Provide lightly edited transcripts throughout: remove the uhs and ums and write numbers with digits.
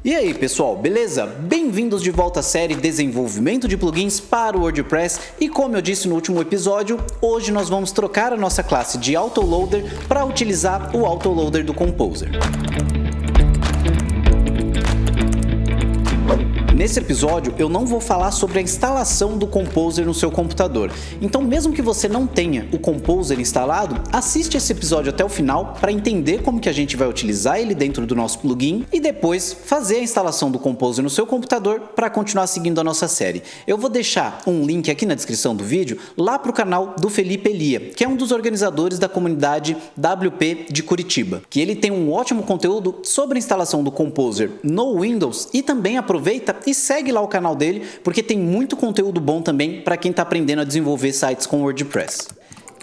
E aí pessoal, beleza? Bem-vindos de volta à série Desenvolvimento de Plugins para o WordPress e como eu disse no último episódio, hoje nós vamos trocar a nossa classe de Autoloader para utilizar o Autoloader do Composer. Nesse episódio eu não vou falar sobre a instalação do Composer no seu computador, então mesmo que você não tenha o Composer instalado, assiste esse episódio até o final para entender como que a gente vai utilizar ele dentro do nosso plugin e depois fazer a instalação do Composer no seu computador para continuar seguindo a nossa série. Eu vou deixar um link aqui na descrição do vídeo lá para o canal do Felipe Elia, que é um dos organizadores da comunidade WP de Curitiba, que ele tem um ótimo conteúdo sobre a instalação do Composer no Windows e também aproveita e segue lá o canal dele, porque tem muito conteúdo bom também para quem está aprendendo a desenvolver sites com WordPress.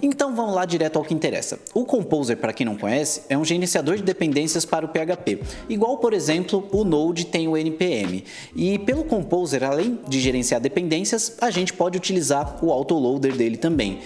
Então vamos lá direto ao que interessa. O Composer, para quem não conhece, é um gerenciador de dependências para o PHP. Igual, por exemplo, o Node tem o NPM. E pelo Composer, além de gerenciar dependências, a gente pode utilizar o Autoloader dele também.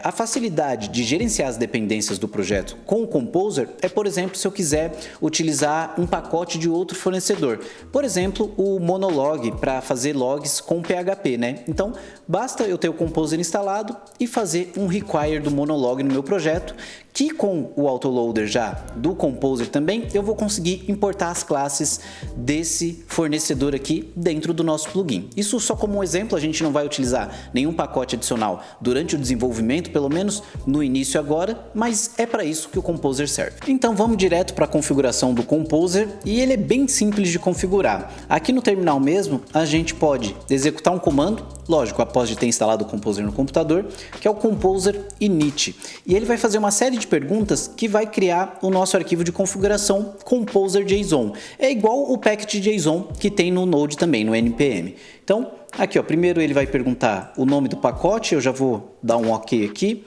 A facilidade de gerenciar as dependências do projeto com o Composer é, por exemplo, se eu quiser utilizar um pacote de outro fornecedor. Por exemplo, o Monolog para fazer logs com PHP, né? Então, basta eu ter o Composer instalado e fazer um require do Monolog no meu projeto, que com o Autoloader já do Composer também, eu vou conseguir importar as classes desse fornecedor aqui dentro do nosso plugin. Isso só como um exemplo, a gente não vai utilizar nenhum pacote adicional durante o desenvolvimento, pelo menos no início agora, mas é para isso que o Composer serve. Então vamos direto para a configuração do Composer e ele é bem simples de configurar. Aqui no terminal mesmo, a gente pode executar um comando, lógico, após de ter instalado o Composer no computador, que é o Composer init. E ele vai fazer uma série de perguntas que vai criar o nosso arquivo de configuração Composer.json. É igual o package.json que tem no Node também, no NPM. Então, aqui ó, primeiro ele vai perguntar o nome do pacote, eu já vou dar um OK aqui.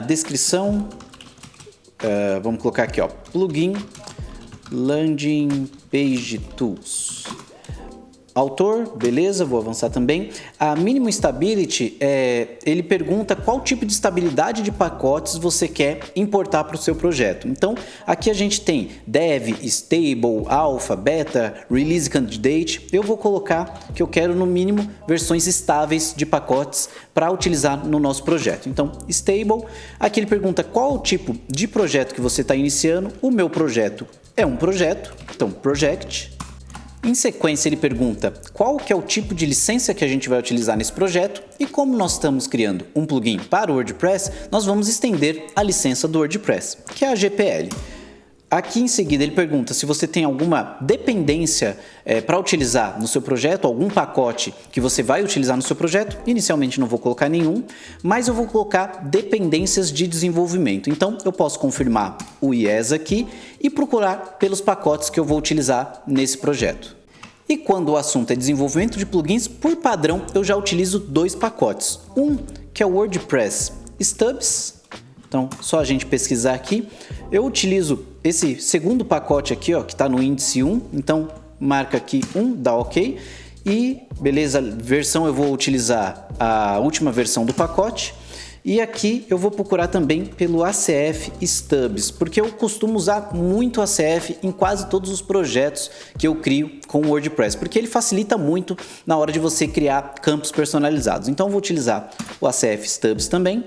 Descrição, vamos colocar aqui ó, plugin landing page tools. Autor, beleza, vou avançar também. A Minimum Stability, ele pergunta qual tipo de estabilidade de pacotes você quer importar para o seu projeto. Então, aqui a gente tem Dev, Stable, Alpha, Beta, Release Candidate. Eu vou colocar que eu quero no mínimo versões estáveis de pacotes para utilizar no nosso projeto. Então, Stable, aqui ele pergunta qual o tipo de projeto que você está iniciando. O meu projeto é um projeto, então Project. Em sequência ele pergunta qual que é o tipo de licença que a gente vai utilizar nesse projeto e como nós estamos criando um plugin para o WordPress, nós vamos estender a licença do WordPress, que é a GPL. Aqui em seguida ele pergunta se você tem alguma dependência para utilizar no seu projeto, algum pacote que você vai utilizar no seu projeto. Inicialmente não vou colocar nenhum, mas eu vou colocar dependências de desenvolvimento. Então eu posso confirmar o yes aqui e procurar pelos pacotes que eu vou utilizar nesse projeto. E quando o assunto é desenvolvimento de plugins, por padrão eu já utilizo dois pacotes. Um que é o WordPress Stubs. Então, só a gente pesquisar aqui. Eu utilizo esse segundo pacote aqui, ó, que está no índice 1. Então, marca aqui 1, dá OK. E, beleza, versão eu vou utilizar a última versão do pacote. E aqui eu vou procurar também pelo ACF Stubs, porque eu costumo usar muito ACF em quase todos os projetos que eu crio com o WordPress, porque ele facilita muito na hora de você criar campos personalizados. Então eu vou utilizar o ACF Stubs também.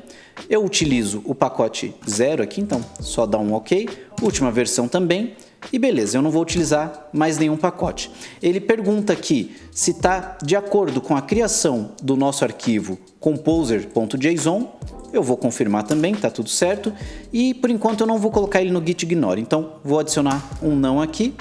Eu utilizo o pacote 0 aqui, então só dá um OK. Última versão também. E beleza, eu não vou utilizar mais nenhum pacote. Ele pergunta aqui se está de acordo com a criação do nosso arquivo composer.json. Eu vou confirmar também, está tudo certo. E por enquanto eu não vou colocar ele no git ignore, então vou adicionar um não aqui.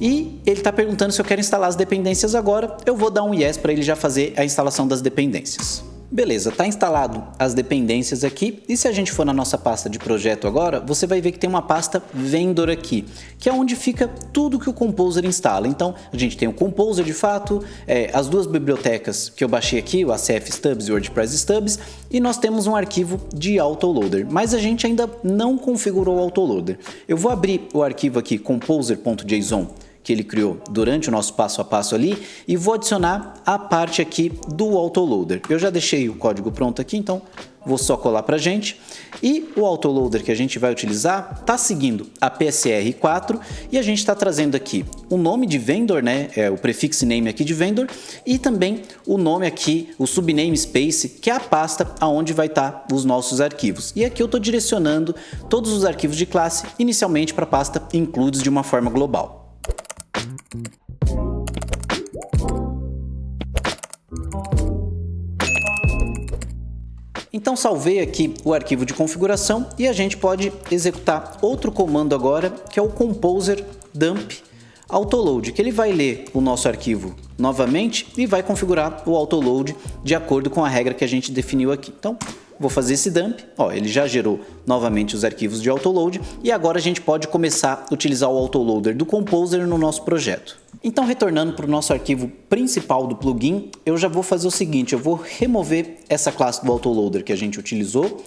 E ele está perguntando se eu quero instalar as dependências agora. Eu vou dar um yes para ele já fazer a instalação das dependências. Beleza, está instalado as dependências aqui e se a gente for na nossa pasta de projeto agora, você vai ver que tem uma pasta Vendor aqui, que é onde fica tudo que o Composer instala. Então a gente tem o Composer de fato, as duas bibliotecas que eu baixei aqui, o ACF Stubs e o WordPress Stubs, e nós temos um arquivo de Autoloader, mas a gente ainda não configurou o Autoloader. Eu vou abrir o arquivo aqui composer.json, que ele criou durante o nosso passo a passo ali e vou adicionar a parte aqui do autoloader. Eu já deixei o código pronto aqui, então vou só colar pra gente. E o autoloader que a gente vai utilizar está seguindo a PSR4 e a gente está trazendo aqui o nome de vendor, né? O prefix name aqui de vendor e também o nome aqui, o subname space, que é a pasta aonde vai estar os nossos arquivos. E aqui eu estou direcionando todos os arquivos de classe inicialmente para a pasta includes de uma forma global. Então salvei aqui o arquivo de configuração e a gente pode executar outro comando agora, que é o composer dump autoload, que ele vai ler o nosso arquivo novamente e vai configurar o autoload de acordo com a regra que a gente definiu aqui. Então vou fazer esse dump, ele já gerou novamente os arquivos de autoload e agora a gente pode começar a utilizar o autoloader do composer no nosso projeto. Então, retornando para o nosso arquivo principal do plugin, eu já vou fazer o seguinte, eu vou remover essa classe do autoloader que a gente utilizou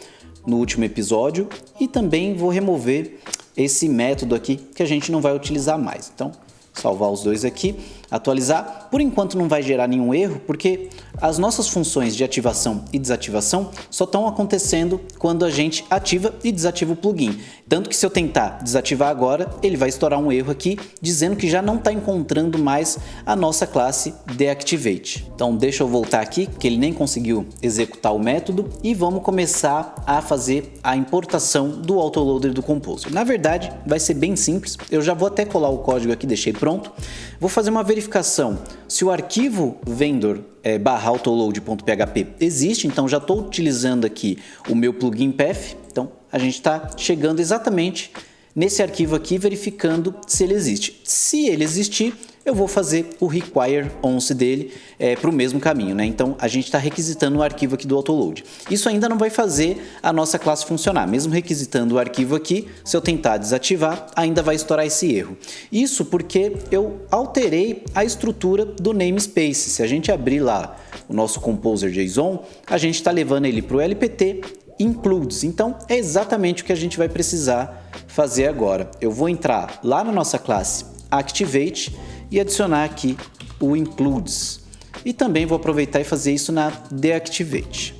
no último episódio e também vou remover esse método aqui que a gente não vai utilizar mais. Então, salvar os dois aqui, atualizar. Por enquanto não vai gerar nenhum erro, porque as nossas funções de ativação e desativação só estão acontecendo quando a gente ativa e desativa o plugin. Tanto que se eu tentar desativar agora, ele vai estourar um erro aqui, dizendo que já não está encontrando mais a nossa classe deactivate. Então deixa eu voltar aqui, que ele nem conseguiu executar o método, e vamos começar a fazer a importação do autoloader do Composer. Na verdade, vai ser bem simples, eu já vou até colar o código aqui, deixei pronto. Vou fazer uma verificação se o arquivo vendor /autoload.php existe, então já estou utilizando aqui o meu plugin path, então a gente está chegando exatamente nesse arquivo aqui, verificando se ele existe. Se ele existir, eu vou fazer o require once dele para o mesmo caminho, né? Então a gente está requisitando o arquivo aqui do autoload. Isso ainda não vai fazer a nossa classe funcionar. Mesmo requisitando o arquivo aqui, se eu tentar desativar, ainda vai estourar esse erro. Isso porque eu alterei a estrutura do namespace. Se a gente abrir lá o nosso Composer JSON, a gente está levando ele para o LPT includes. Então é exatamente o que a gente vai precisar fazer agora. Eu vou entrar lá na nossa classe activate e adicionar aqui o includes. E também vou aproveitar e fazer isso na deactivate.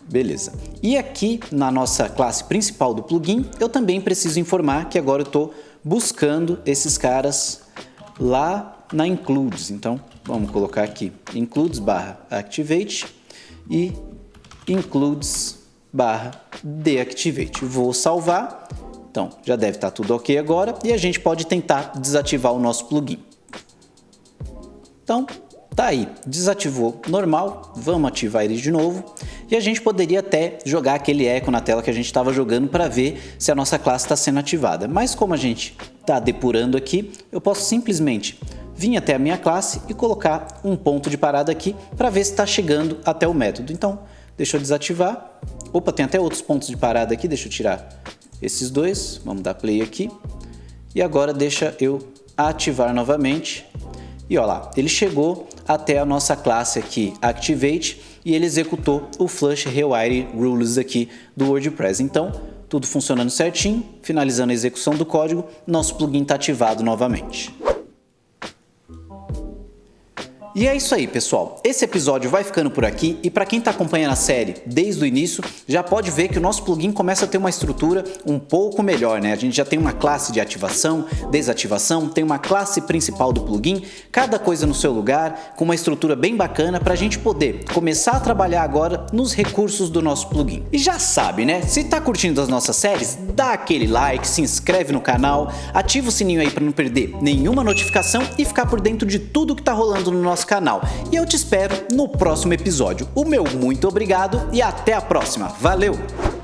Beleza. E aqui na nossa classe principal do plugin, eu também preciso informar que agora eu estou buscando esses caras lá na includes. Então vamos colocar aqui includes /activate e includes /deactivate. Vou salvar. Então, já deve estar tudo ok agora e a gente pode tentar desativar o nosso plugin. Então, tá aí, desativou normal, vamos ativar ele de novo e a gente poderia até jogar aquele eco na tela que a gente estava jogando para ver se a nossa classe está sendo ativada. Mas como a gente está depurando aqui, eu posso simplesmente vir até a minha classe e colocar um ponto de parada aqui para ver se está chegando até o método. Então, deixa eu desativar. Opa, tem até outros pontos de parada aqui, deixa eu tirar esses dois, vamos dar play aqui e agora deixa eu ativar novamente e olha lá, ele chegou até a nossa classe aqui Activate e ele executou o Flush Rewire Rules aqui do WordPress. Então tudo funcionando certinho, finalizando a execução do código, nosso plugin está ativado novamente. E é isso aí, pessoal. Esse episódio vai ficando por aqui e para quem está acompanhando a série desde o início, já pode ver que o nosso plugin começa a ter uma estrutura um pouco melhor, né? A gente já tem uma classe de ativação, desativação, tem uma classe principal do plugin, cada coisa no seu lugar, com uma estrutura bem bacana para a gente poder começar a trabalhar agora nos recursos do nosso plugin. E já sabe, né? Se tá curtindo as nossas séries, dá aquele like, se inscreve no canal, ativa o sininho aí para não perder nenhuma notificação e ficar por dentro de tudo que tá rolando no nosso canal. E eu te espero no próximo episódio. O meu muito obrigado e até a próxima. Valeu!